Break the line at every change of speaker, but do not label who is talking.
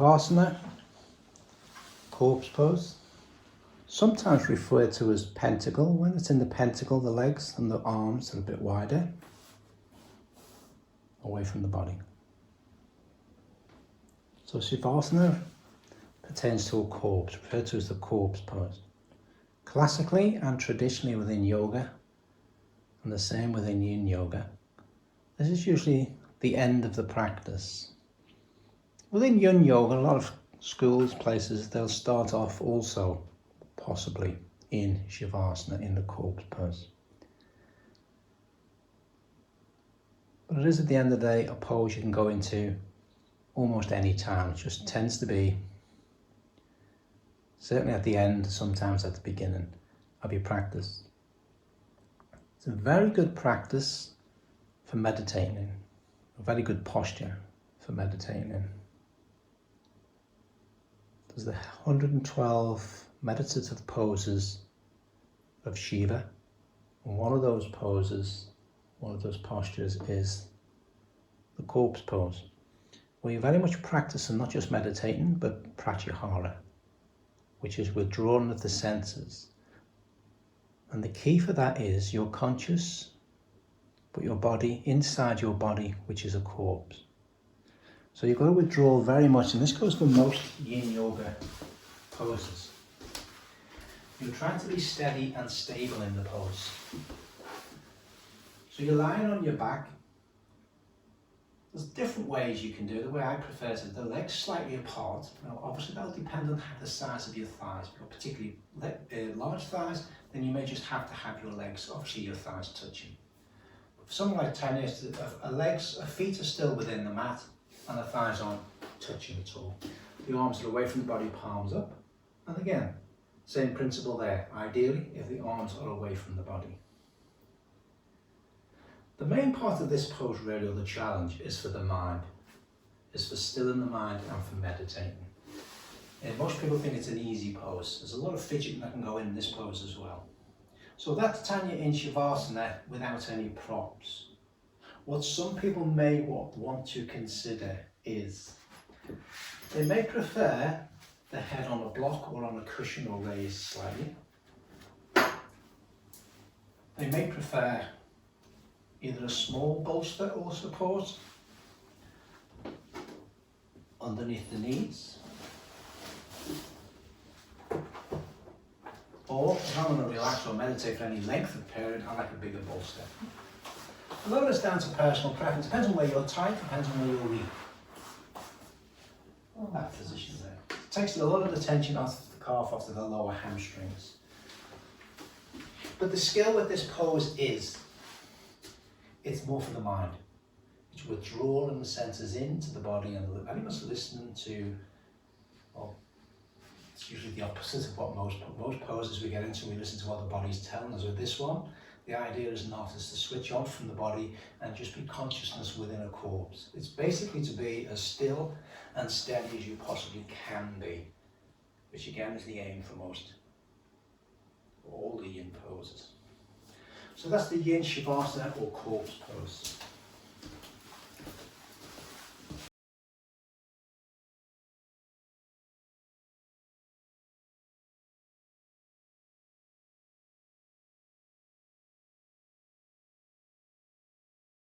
Savasana, corpse pose, sometimes referred to as pentacle. When it's in the pentacle, the legs and the arms are a bit wider, away from the body. So Savasana pertains to a corpse, referred to as the corpse pose. Classically and traditionally within yoga, and the same within yin yoga, this is usually the end of the practice. Within yin yoga, a lot of schools, places, they'll start off also possibly in Shavasana, in the corpse pose. But it is at the end of the day a pose you can go into almost any time. It just tends to be certainly at the end, sometimes at the beginning of your practice. It's a very good practice for meditating, a very good posture for meditating in. There's the 112 meditative poses of Shiva, and one of those poses, one of those postures is the corpse pose, where you're very much practicing not just meditating, but pratyahara, which is withdrawing of the senses. And the key for that is you're conscious, but your body, inside your body, which is a corpse. So you've got to withdraw very much, and this goes for most yin yoga poses. You're trying to be steady and stable in the pose. So you're lying on your back. There's different ways you can do it. The way I prefer to, the legs slightly apart. Now, obviously that'll depend on the size of your thighs. If you've got particularly large thighs, then you may just have to have your legs, obviously your thighs touching. But for someone like tennis, feet are still within the mat and the thighs aren't touching at all. The arms are away from the body, palms up. And again, same principle there. Ideally, if the arms are away from the body. The main part of this pose really, or the challenge, is for the mind. Is for stilling the mind and for meditating. And most people think it's an easy pose. There's a lot of fidgeting that can go in this pose as well. So that's Tanya in Shavasana without any props. What some people may want to consider is they may prefer the head on a block or on a cushion or raised slightly. They may prefer either a small bolster or support underneath the knees, or if I want to relax or meditate for any length of period, I like a bigger bolster. A lot of it's down to personal preference. Depends on where you're tight, depends on where you're weak. Well, that position there. It takes a lot of the tension off the calf, off to the lower hamstrings. But the skill with this pose is, it's more for the mind. It's withdrawing the senses into the body and very much listening to, well, it's usually the opposite of what most poses we get into. We listen to what the body's telling us. With this one, the idea is not is to switch off from the body and just be consciousness within a corpse. It's basically to be as still and steady as you possibly can be, which again is the aim for all the yin poses. So that's the yin shavasana or corpse pose.